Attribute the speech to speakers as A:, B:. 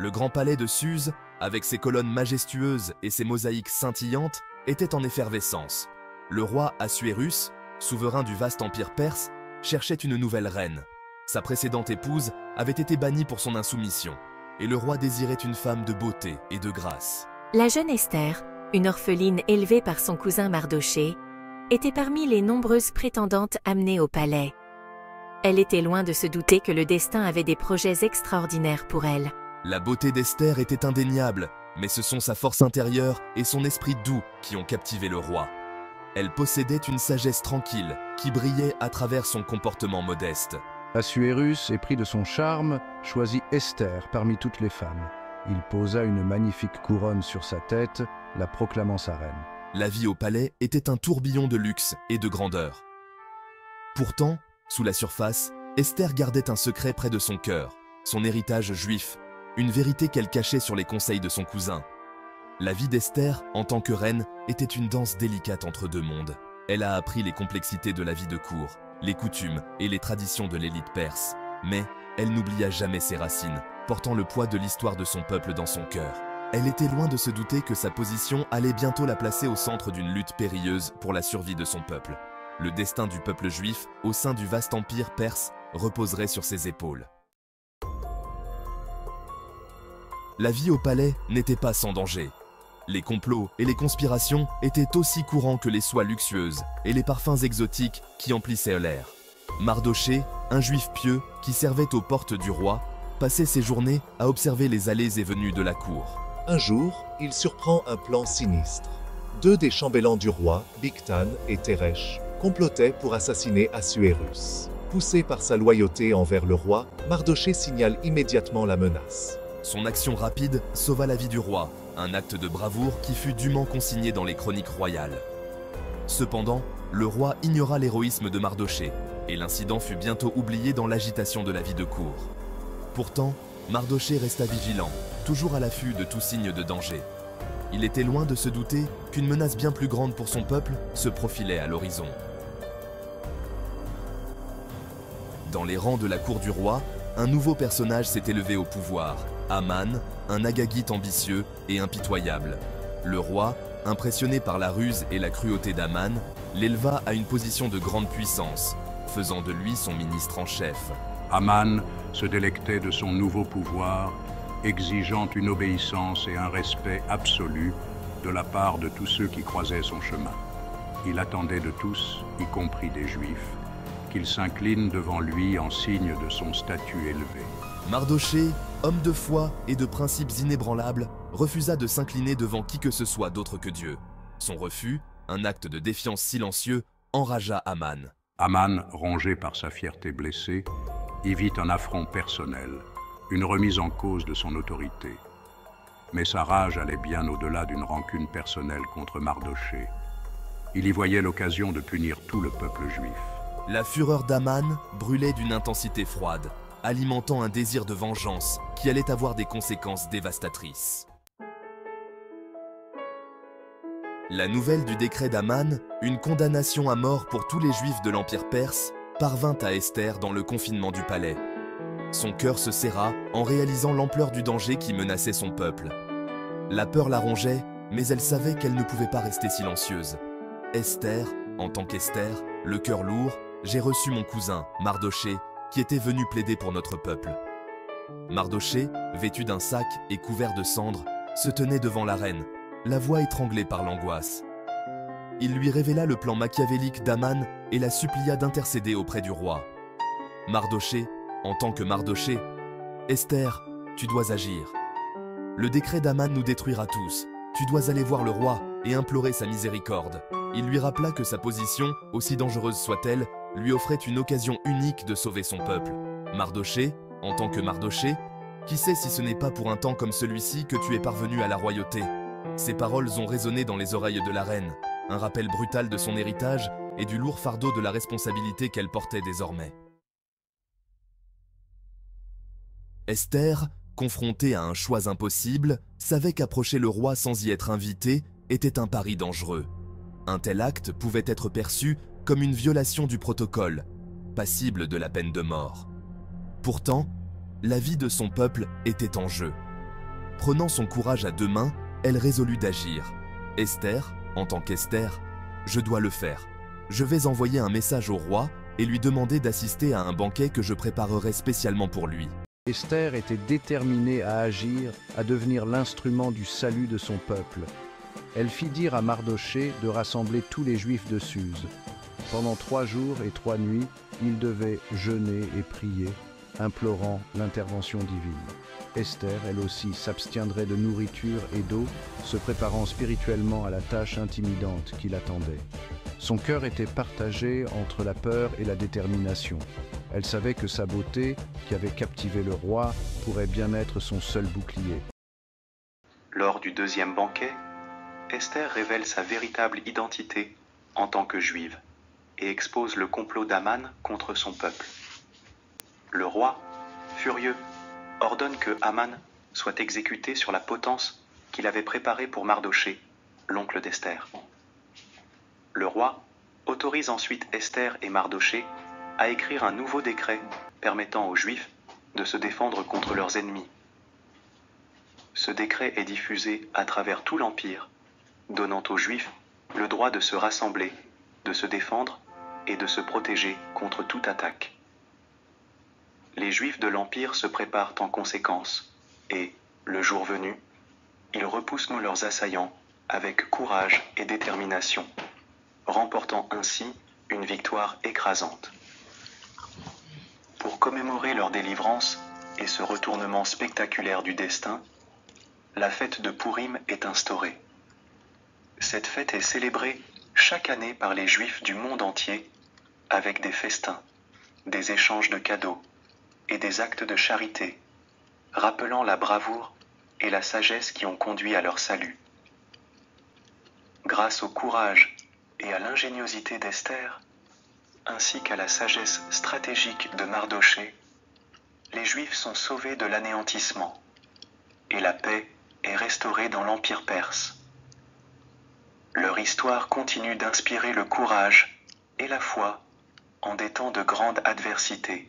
A: Le grand palais de Suse, avec ses colonnes majestueuses et ses mosaïques scintillantes, était en effervescence. Le roi Assuérus, souverain du vaste empire perse, cherchait une nouvelle reine. Sa précédente épouse avait été bannie pour son insoumission, et le roi désirait une femme de beauté et de grâce.
B: La jeune Esther, une orpheline élevée par son cousin Mardochée, était parmi les nombreuses prétendantes amenées au palais. Elle était loin de se douter que le destin avait des projets extraordinaires pour elle.
A: La beauté d'Esther était indéniable, mais ce sont sa force intérieure et son esprit doux qui ont captivé le roi. Elle possédait une sagesse tranquille qui brillait à travers son comportement modeste.
C: Assuérus, épris de son charme, choisit Esther parmi toutes les femmes. Il posa une magnifique couronne sur sa tête, la proclamant sa reine.
A: La vie au palais était un tourbillon de luxe et de grandeur. Pourtant, sous la surface, Esther gardait un secret près de son cœur, son héritage juif, une vérité qu'elle cachait sur les conseils de son cousin. La vie d'Esther, en tant que reine, était une danse délicate entre deux mondes. Elle a appris les complexités de la vie de cour, les coutumes et les traditions de l'élite perse. Mais elle n'oublia jamais ses racines, portant le poids de l'histoire de son peuple dans son cœur. Elle était loin de se douter que sa position allait bientôt la placer au centre d'une lutte périlleuse pour la survie de son peuple. Le destin du peuple juif, au sein du vaste empire perse, reposerait sur ses épaules. La vie au palais n'était pas sans danger. Les complots et les conspirations étaient aussi courants que les soies luxueuses et les parfums exotiques qui emplissaient l'air. Mardochée, un juif pieux qui servait aux portes du roi, passait ses journées à observer les allées et venues de la cour.
D: Un jour, il surprend un plan sinistre. Deux des chambellans du roi, Bigtan et Teresh, complotaient pour assassiner Assuérus. Poussé par sa loyauté envers le roi, Mardochée signale immédiatement la menace.
A: Son action rapide sauva la vie du roi, un acte de bravoure qui fut dûment consigné dans les chroniques royales. Cependant, le roi ignora l'héroïsme de Mardochée, et l'incident fut bientôt oublié dans l'agitation de la vie de cour. Pourtant, Mardochée resta vigilant, toujours à l'affût de tout signe de danger. Il était loin de se douter qu'une menace bien plus grande pour son peuple se profilait à l'horizon. Dans les rangs de la cour du roi, un nouveau personnage s'est élevé au pouvoir, Aman, un agagite ambitieux et impitoyable. Le roi, impressionné par la ruse et la cruauté d'Aman, l'éleva à une position de grande puissance, faisant de lui son ministre en chef.
E: Aman se délectait de son nouveau pouvoir, exigeant une obéissance et un respect absolu de la part de tous ceux qui croisaient son chemin. Il attendait de tous, y compris des Juifs, qu'ils s'inclinent devant lui en signe de son statut élevé.
A: Mardochée, homme de foi et de principes inébranlables, refusa de s'incliner devant qui que ce soit d'autre que Dieu. Son refus, un acte de défiance silencieux, enragea Aman.
E: Aman, rongé par sa fierté blessée, y vit un affront personnel, une remise en cause de son autorité. Mais sa rage allait bien au-delà d'une rancune personnelle contre Mardochée. Il y voyait l'occasion de punir tout le peuple juif.
A: La fureur d'Aman brûlait d'une intensité froide, alimentant un désir de vengeance qui allait avoir des conséquences dévastatrices. La nouvelle du décret d'Aman, une condamnation à mort pour tous les Juifs de l'Empire perse, parvint à Esther dans le confinement du palais. Son cœur se serra en réalisant l'ampleur du danger qui menaçait son peuple. La peur la rongeait, mais elle savait qu'elle ne pouvait pas rester silencieuse. Esther, en tant qu'Esther, le cœur lourd, j'ai reçu mon cousin, Mardochée, qui était venu plaider pour notre peuple. Mardochée, vêtu d'un sac et couvert de cendres, se tenait devant la reine, la voix étranglée par l'angoisse. Il lui révéla le plan machiavélique d'Aman et la supplia d'intercéder auprès du roi. Mardochée, en tant que Mardochée, « Esther, tu dois agir. Le décret d'Aman nous détruira tous. Tu dois aller voir le roi et implorer sa miséricorde. » Il lui rappela que sa position, aussi dangereuse soit-elle, lui offrait une occasion unique de sauver son peuple. Mardochée, en tant que Mardochée, qui sait si ce n'est pas pour un temps comme celui-ci que tu es parvenu à la royauté? Ces paroles ont résonné dans les oreilles de la reine, un rappel brutal de son héritage et du lourd fardeau de la responsabilité qu'elle portait désormais. Esther, confrontée à un choix impossible, savait qu'approcher le roi sans y être invitée était un pari dangereux. Un tel acte pouvait être perçu comme une violation du protocole, passible de la peine de mort. Pourtant, la vie de son peuple était en jeu. Prenant son courage à deux mains, elle résolut d'agir. « Esther, en tant qu'Esther, je dois le faire. Je vais envoyer un message au roi et lui demander d'assister à un banquet que je préparerai spécialement pour lui. »
C: Esther était déterminée à agir, à devenir l'instrument du salut de son peuple. Elle fit dire à Mardochée de rassembler tous les Juifs de Suse. Pendant 3 jours et 3 nuits, ils devaient jeûner et prier, implorant l'intervention divine. Esther, elle aussi, s'abstiendrait de nourriture et d'eau, se préparant spirituellement à la tâche intimidante qui l'attendait. Son cœur était partagé entre la peur et la détermination. Elle savait que sa beauté, qui avait captivé le roi, pourrait bien être son seul bouclier.
F: Lors du deuxième banquet, Esther révèle sa véritable identité en tant que juive et expose le complot d'Aman contre son peuple. Le roi, furieux, ordonne que Aman soit exécuté sur la potence qu'il avait préparée pour Mardochée, l'oncle d'Esther. Le roi autorise ensuite Esther et Mardochée à écrire un nouveau décret permettant aux Juifs de se défendre contre leurs ennemis. Ce décret est diffusé à travers tout l'Empire, donnant aux Juifs le droit de se rassembler, de se défendre et de se protéger contre toute attaque. Les Juifs de l'Empire se préparent en conséquence et, le jour venu, ils repoussent leurs assaillants avec courage et détermination, remportant ainsi une victoire écrasante. Pour commémorer leur délivrance et ce retournement spectaculaire du destin, la fête de Pourim est instaurée. Cette fête est célébrée chaque année par les Juifs du monde entier avec des festins, des échanges de cadeaux et des actes de charité, rappelant la bravoure et la sagesse qui ont conduit à leur salut. Grâce au courage et à l'ingéniosité d'Esther, ainsi qu'à la sagesse stratégique de Mardochée, les Juifs sont sauvés de l'anéantissement et la paix est restaurée dans l'Empire perse. Leur histoire continue d'inspirer le courage et la foi en des temps de grande adversité.